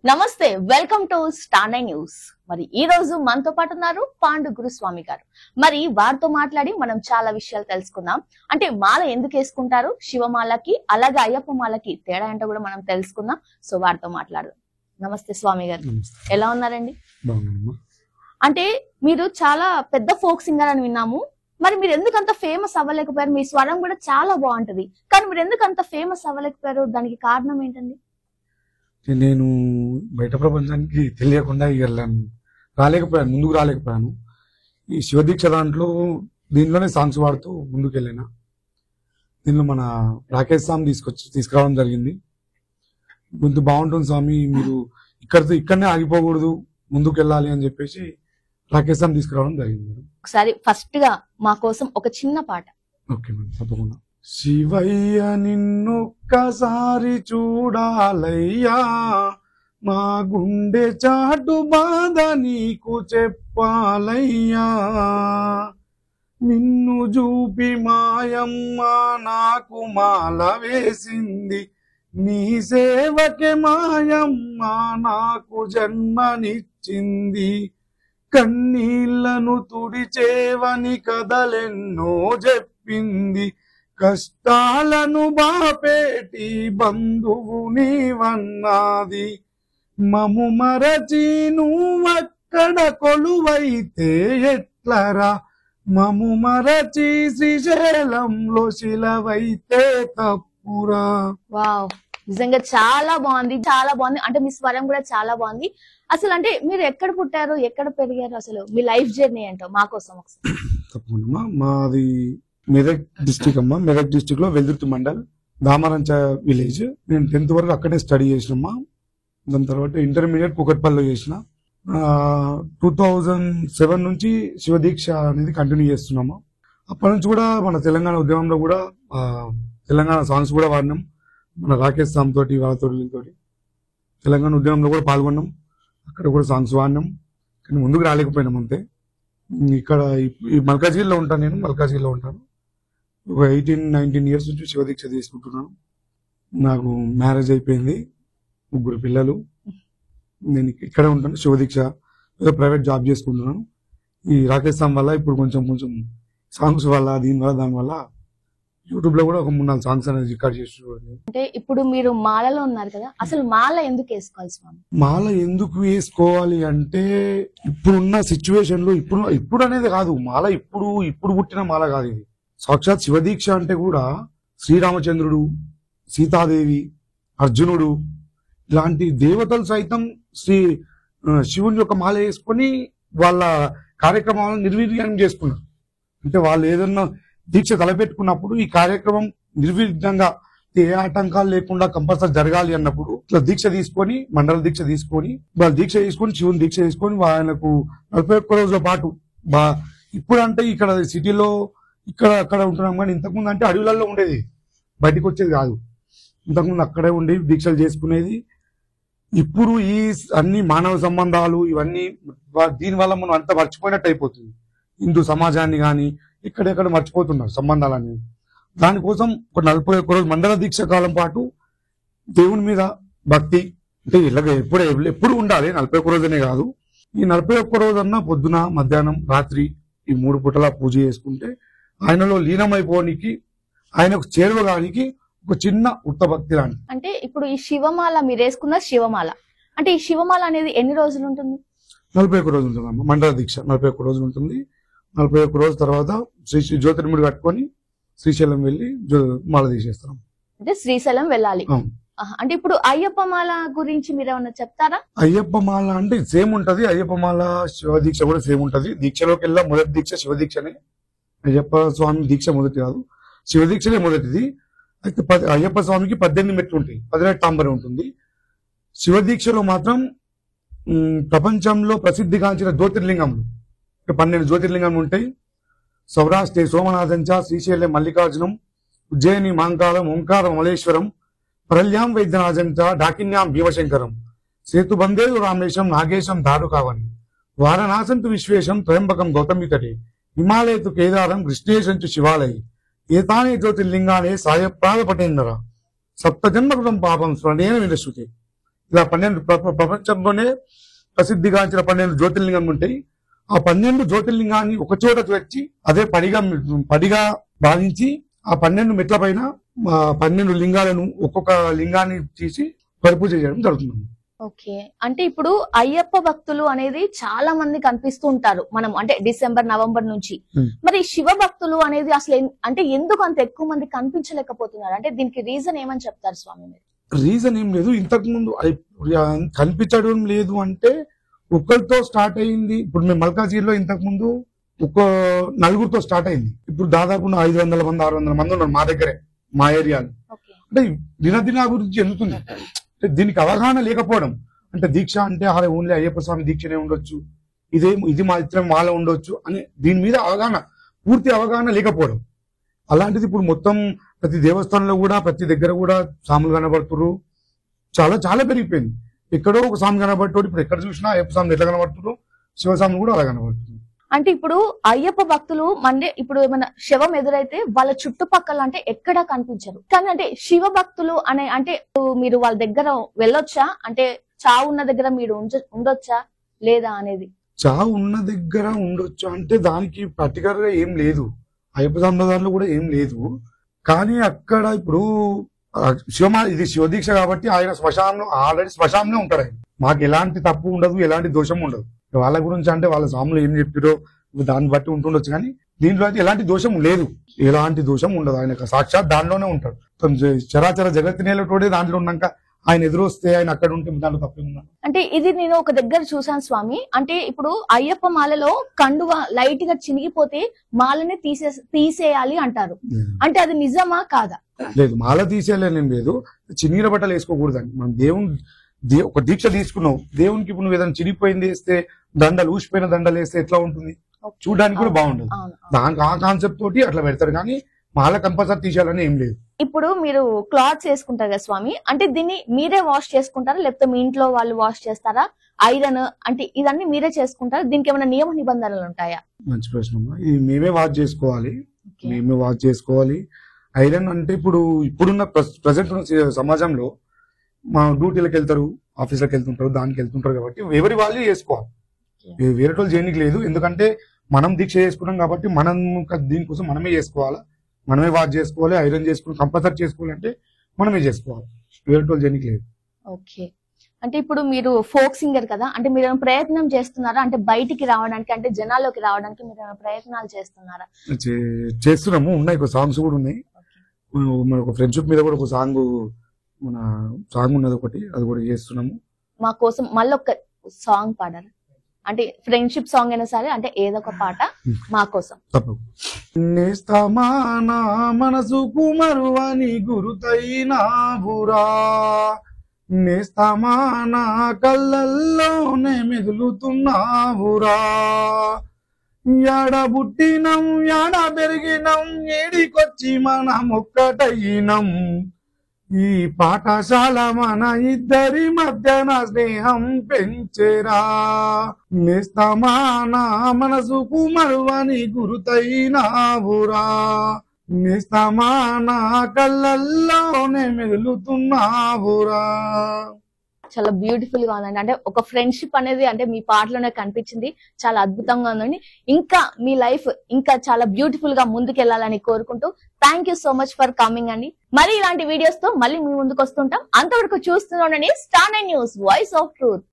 నమస్తే, welcome to star nine news. మరి ఈ రోజు మనతో పాటు ఉన్నారు పాండు గురుస్వామి గారు. మరి వారితో మాట్లాడి మనం చాలా విషయాలు తెలుసుకుందాం. అంటే మాల ఎందుకు వేసుకుంటారు, శివమాలకి అలాగే అయ్యప్ప మాలకి తేడా ఏంటో కూడా మనం తెలుసుకుందాం. సో వారితో మాట్లాడదాం. నమస్తే స్వామి గారు, ఎలా ఉన్నారండి? అంటే మీరు చాలా పెద్ద ఫోక్ సింగర్ అని విన్నాము. మరి మీరు ఎందుకు అంత ఫేమస్ అవ్వలేకపోయారు? మీ స్వరం కూడా చాలా బాగుంటది, కానీ మీరు ఎందుకు అంత ఫేమస్ అవ్వలేకపోయారు? దానికి కారణం ఏంటండి? నేను బయట ప్రపంచానికి తెలియకుండా రాలేకపోయాను, ముందుకు రాలేకపోయాను. ఈ శివదీక్ష దీంట్లోనే సాంగ్స్ పాడుతూ ముందుకు వెళ్ళిన. దీనిలో మన రాకేష్ స్వామి తీసుకురావడం జరిగింది. గొంతు బాగుంటుంది స్వామి, మీరు ఇక్కడనే ఆగిపోకూడదు, ముందుకు వెళ్ళాలి అని చెప్పేసి రాకేష్ స్వామి తీసుకురావడం జరిగింది. ఒకసారి ఫస్ట్ గా మా కోసం ఒక చిన్న పాట. ఓకే మేడం, తప్పకుండా. శివయ్య నిన్నొక్కసారి చూడాలయ్యా, మా గుండె చాటు బాధ నీకు చెప్పాలయ్యా. నిన్ను చూపి మాయమ్మ నాకు మాల వేసింది, నీ సేవకే మాయమ్మ నాకు జన్మనిచ్చింది. కన్నీళ్లను తుడిచేవని కథలెన్నో చెప్పింది, కష్టాలను బాపేటి బంధువు నీవన్నాది. మము మరచి నువ్వక్కడ కొలువైతే ఎట్లరా, మము మరచి శ్రీశైలంలో శిలవైతే తప్పురా. వావ్, నిజంగా చాలా బాగుంది, చాలా బాగుంది. అంటే మీ స్వరం కూడా చాలా బాగుంది. అసలు అంటే మీరు ఎక్కడ పుట్టారు, ఎక్కడ పెరిగారు, అసలు మీ లైఫ్ జర్నీ ఏంటో మా కోసం ఒకసారి. తప్పకుండా. మాది మెదక్ డిస్టిక్ అమ్మా. మెదక్ డిస్టిక్ లో వెల్దుర్తి మండల్, దామరంచ విలేజ్. నేను 10th వరకు అక్కడే స్టడీ చేసినమ్మా. దాని తర్వాత ఇంటర్మీడియట్ కూకట్పల్లిలో చేసిన. 2007 నుంచి శివదీక్ష అనేది కంటిన్యూ చేస్తున్నాము. అప్పటి నుంచి కూడా మన తెలంగాణ ఉద్యమంలో కూడా తెలంగాణ సాంగ్స్ కూడా వాడినాం. మన రాకేష్ సామ్ తోటి వాళ్ళతో తెలంగాణ ఉద్యమంలో కూడా పాల్గొన్నాం. అక్కడ కూడా సాంగ్స్ వాడినాం, కానీ ముందుకు రాలేకపోయినాం అంతే. ఇక్కడ ఈ మల్కాజ్గిరిలో ఉంటాను, నేను మల్కాజ్గిరిలో ఉంటాను. ఒక 18-19 ఇయర్స్ నుంచి శివదీక్ష తీసుకుంటున్నాను. నాకు మ్యారేజ్ అయిపోయింది, 3 పిల్లలు. నేను ఇక్కడే ఉంటాను. శివదీక్ష ఏదో ప్రైవేట్ జాబ్ చేసుకుంటున్నాను. ఈ రాకేష్ సామ్ వల్ల ఇప్పుడు కొంచెం సాంగ్స్ వల్ల దానివల్ల యూట్యూబ్ లో కూడా ఒక 3-4 సాంగ్స్ అనేది రికార్డ్ చేసి. అంటే ఇప్పుడు మీరు మాలలో ఉన్నారు కదా, అసలు మాల ఎందుకు వేసుకోవాలి స్వామి? మాల ఎందుకు వేసుకోవాలి అంటే, ఇప్పుడున్న సిచ్యువేషన్ లో ఇప్పుడు అనేది కాదు, మాల ఇప్పుడు పుట్టిన మాల కాదు ఇది. సాక్షాత్ శివదీక్ష అంటే కూడా శ్రీరామచంద్రుడు, సీతాదేవి, అర్జునుడు ఇలాంటి దేవతలు సైతం శివుని యొక్క మాల వేసుకొని వాళ్ళ కార్యక్రమాలను నిర్వీర్యం చేసుకున్నారు. అంటే వాళ్ళు ఏదన్నా దీక్ష తలపెట్టుకున్నప్పుడు ఈ కార్యక్రమం నిర్విఘ్నంగా ఏ ఆటంకాలు లేకుండా కంపల్సరీ జరగాలి అన్నప్పుడు ఇట్లా దీక్ష తీసుకొని, మండల దీక్ష తీసుకొని, వాళ్ళ దీక్ష తీసుకొని, శివుని దీక్ష తీసుకొని ఆయనకు 41 రోజుల పాటు ఇప్పుడు అంటే ఇక్కడ సిటీలో అక్కడ ఉంటున్నాం, కానీ ఇంతకుముందు అంటే అడవులలో ఉండేది, బయటకు వచ్చేది కాదు. ఇంతకుముందు అక్కడే ఉండి దీక్షలు చేసుకునేది. ఇప్పుడు ఈ అన్ని మానవ సంబంధాలు ఇవన్నీ దీనివల్ల మనం అంత మర్చిపోయినట్టు అయిపోతుంది. హిందూ సమాజాన్ని కానీ ఎక్కడెక్కడ మర్చిపోతున్నారు సంబంధాలని. దానికోసం ఒక 41 రోజు మండల దీక్ష కాలం పాటు దేవుని మీద భక్తి అంటే ఇలాగ ఎప్పుడు ఉండాలి. 41 రోజునే కాదు, ఈ 41 రోజన్నా పొద్దున, మధ్యాహ్నం, రాత్రి ఈ 3 పూటలా పూజ చేసుకుంటే ఆయనలో లీనమైపోనికి, ఆయనకు చేరువగానికి ఒక చిన్న ఉత్తభక్తి లాంటి. అంటే ఇప్పుడు ఈ శివమాల మీరు వేసుకున్న శివమాల, అంటే ఈ శివమాల అనేది ఎన్ని రోజులు ఉంటుంది? 41 రోజులు ఉంటుంది అమ్మ. మండల దీక్ష 41 రోజులు ఉంటుంది. 41 రోజుల తర్వాత జ్యోతిర్ముడి కట్టుకొని శ్రీశైలం వెళ్ళి మాల తీసేస్తాం. అంటే శ్రీశైలం వెళ్ళాలి. అంటే ఇప్పుడు అయ్యప్ప మాల గురించి మీరు ఏమన్నా చెప్తారా? అయ్యప్ప మాల అంటే సేమ్ ఉంటది. అయ్యప్ప మాల శివదీక్ష కూడా సేమ్ ఉంటది. దీక్షలోకి వెళ్ళా మొదటి దీక్ష శివదీక్షనే. అయ్యప్ప స్వామి దీక్ష మొదటి కాదు, శివదీక్షనే మొదటిది. అయితే అయ్యప్ప స్వామికి 18 మెట్లు ఉంటాయి, 18 తాంబరం ఉంటుంది. శివదీక్షలో మాత్రం ప్రపంచంలో ప్రసిద్ధిగాంచిన జ్యోతిర్లింగములు 12 జ్యోతిర్లింగములు ఉంటాయి. సౌరాష్ట్రే సోమనాథంచ, శ్రీశైలం మల్లికార్జునం, ఉజ్జయిని మాంకాళం, ఓంకార మలేశ్వరం, పరల్యాం వైద్యనాథంచ, డాకిన్యాం భీమశంకరం, సేతుబందేరు రామేశం, నాగేశం దారుకావని, వారణాసంతు విశ్వేశం, త్రయంబకం గౌతమితటే, హిమాలయతు కేదారం, కృష్ణేశంచు శివాలయ, ఏతానే జ్యోతిర్లింగానే సాయప్రాద పటేందర, సప్తజన్మకృతం పాపం స్మరణేన వినశ్రుతే, ఇలా 12 ప్రపంచంలోనే ప్రసిద్ధిగాంచిన 12 జ్యోతిర్లింగం ఉంటాయి. ఆ 12 జ్యోతిర్లింగాన్ని ఒక చోట వచ్చి అదే పడిగా భావించి ఆ 12 మెట్ల పైన 12 లింగాలను ఒక్కొక్క లింగాన్ని తీసి పరిపూజ చేయడం జరుగుతుంది. ఓకే, అంటే ఇప్పుడు అయ్యప్ప భక్తులు అనేది చాలా మంది కనిపిస్తూ ఉంటారు మనం అంటే డిసెంబర్ నవంబర్ నుంచి. మరి శివ భక్తులు అనేది అసలు అంటే ఎందుకు అంత ఎక్కువ మంది కనిపించలేకపోతున్నారు? అంటే దీనికి రీజన్ ఏమని చెప్తారు స్వామి మీరు? రీజన్ ఏం లేదు, ఇంతకు ముందు కనిపించడం లేదు అంటే ఒక్కరితో స్టార్ట్ అయింది. ఇప్పుడు మేము మల్కాజీలో ఇంతకు ముందు ఒక 4గురితో స్టార్ట్ అయింది. ఇప్పుడు దాదాపు 500 మంది 600 మంది ఉన్నారు మా దగ్గరే, మా ఏరియాలో. అంటే దినదిన గురించి జరుగుతుంది. దీనికి అవగాహన లేకపోవడం, అంటే దీక్ష అంటే ఓన్లీ అయ్యప్ప స్వామి దీక్షనే ఉండొచ్చు, ఇది మా ఇతరం వాళ్ళ ఉండొచ్చు అని దీని మీద పూర్తి అవగాహన లేకపోవడం. అలాంటిది ఇప్పుడు మొత్తం ప్రతి దేవస్థానంలో కూడా ప్రతి దగ్గర కూడా స్వాములు కనబడుతున్నారు. చాలా చాలా పెరిగిపోయింది. ఎక్కడో ఒక స్వామి కనబడుతుంది, ఇప్పుడు ఎక్కడ చూసినా అయ్యప్ప స్వామి ఎట్లా కనబడుతున్నారు, శివస్వామి కూడా అలా కనబడుతుంది. అంటే ఇప్పుడు అయ్యప్ప భక్తులు ఇప్పుడు ఏమైనా శవం ఎదురైతే వాళ్ళ చుట్టుపక్కల అంటే ఎక్కడా కనిపించరు. కానీ అంటే శివ భక్తులు అంటే మీరు వాళ్ళ దగ్గర వెళ్ళొచ్చా? అంటే చావు ఉన్న దగ్గర మీరు ఉండొచ్చా లేదా అనేది? చావు ఉన్న దగ్గర ఉండొచ్చు అంటే దానికి పర్టికులర్ గా ఏం లేదు, అయ్యప్ప సంప్రదాయంలో కూడా ఏం లేదు. కానీ అక్కడ ఇప్పుడు ఇది శివదీక్ష కాబట్టి ఆయన ఆల్రెడీ శ్మశానంలో ఉంటారు. ఆయన మాకు ఎలాంటి తప్పు ఉండదు, ఎలాంటి దోషం ఉండదు. వాళ్ళ గురించి అంటే వాళ్ళ స్వాములు ఏం చెప్పారో దాన్ని బట్టి ఉంటుండొచ్చు, కానీ దీంట్లో అయితే ఎలాంటి దోషం లేదు, ఎలాంటి దోషం ఉండదు. ఆయన సాక్షాత్ దానిలోనే ఉంటాడు. చరాచర జగత్తు నేలతోడే దాంట్లో ఉన్నాక ఆయన ఎదురు వస్తే ఆయన అక్కడ ఉంటే దాంట్లో తప్పేముందా? అంటే ఇది నేను ఒక దగ్గర చూసాను స్వామి. అంటే ఇప్పుడు అయ్యప్ప మాలలో కండువ లైట్ గా చినిగిపోతే మాలని తీసేయాలి అంటారు. అంటే అది నిజమా కాదా? లేదు, మాల తీసేయాలని లేదు, చినిగిన బట్టలు వేసుకోకూడదండి. మనం ఒక దీక్ష తీసుకున్నావు, దేవునికి ఇప్పుడు నువ్వు ఏదైనా చిరిగిపోయింది వేస్తే, ఊసిపోయిన దండలు వేస్తే ఎట్లా ఉంటుంది, చూడడానికి కూడా బాగుండదు. దానికి ఆ కాన్సెప్ట్ తోటి అట్లా పెడతారు, కానీ మాల కంపల్సరీ తీసేయాలని ఏం లేదు. ఇప్పుడు మీరు క్లాత్స్ వేసుకుంటారు కదా స్వామి, అంటే దీన్ని మీరే వాష్ చేసుకుంటారా లేకపోతే మీ ఇంట్లో వాళ్ళు వాష్ చేస్తారా? ఐరన్ అంటే ఇదన్నీ మీరే చేసుకుంటారా? దీనికి ఏమైనా నియమ నిబంధనలు ఉంటాయా? మంచి ప్రశ్న. ఇది మేమే వాష్ చేసుకోవాలి. ఐరన్ అంటే ఇప్పుడున్న ప్రజెంట్ సమాజంలో మా డ్యూటీలకు వెళ్తారు, ఆఫీసులకు వెళ్తుంటారు, దానికి వెళ్తుంటారు కాబట్టి ఎవరి వాళ్ళు చేసుకోవాలి, వేరే వాళ్ళు చేయడానికి లేదు. ఎందుకంటే మనం దీక్ష చేసుకున్నాం కాబట్టి మనం దీనికోసం మనమే చేసుకోవాలా, మనమే వాష్ చేసుకోవాలి, ఐరన్ చేసుకోవాలి, కంపల్సరీ చేసుకోవాలంటే మనమే చేసుకోవాలి, వేరే వాళ్ళు చేయడానికి లేదు. ఓకే, అంటే ఇప్పుడు మీరు ఫోక్ సింగర్ కదా, అంటే మీరు ప్రయత్నం చేస్తున్నారా? అంటే బయటికి రావడానికి, అంటే జనాల్లోకి రావడానికి మీరు ప్రయత్నాలు చేస్తున్నారా? చేస్తున్నాము, ఉన్నాయి సాంగ్స్ కూడా ఉన్నాయి. మన ఒక ఫ్రెండ్షిప్ మీద కూడా ఒక సాంగ్ ఉన్నది ఒకటి, అది కూడా చేస్తున్నాము. మా కోసం మళ్ళీ ఒక సాంగ్ పాడారు, అంటే ఫ్రెండ్షిప్ సాంగ్ అయినా సరే, అంటే ఏదో ఒక పాట మా కోసం. నేస్తమానా మనసుకు మరువని గురుతైనావురా, నేస్తమానా కళ్ళల్లోనే మెదులుతున్నావురా, యాడ పుట్టినం యాడ పెరిగినం ఏడికొచ్చి మనం ఒక్కటయినం, ఈ పాఠశాల మన ఇద్దరి మధ్యన స్నేహం పెంచెరా, నేస్తమానా మనసుకు మరువని గురుతైనావురా, నేస్తమానా కళ్ళల్లోనే మెదులుతున్నావురా. చాలా బ్యూటిఫుల్ గా ఉందండి. అంటే ఒక ఫ్రెండ్షిప్ అనేది అంటే మీ పాటలోనే కనిపించింది, చాలా అద్భుతంగా ఉందండి. ఇంకా మీ లైఫ్ ఇంకా చాలా బ్యూటిఫుల్ గా ముందుకెళ్లాలని కోరుకుంటూ thank you so much for coming అండి. మరి ఇలాంటి వీడియోస్ తో మళ్ళీ మీ ముందుకు వస్తుంటాం. అంతవరకు చూస్తూనే ఉండండి స్టార్9 న్యూస్, వాయిస్ ఆఫ్ ట్రూత్.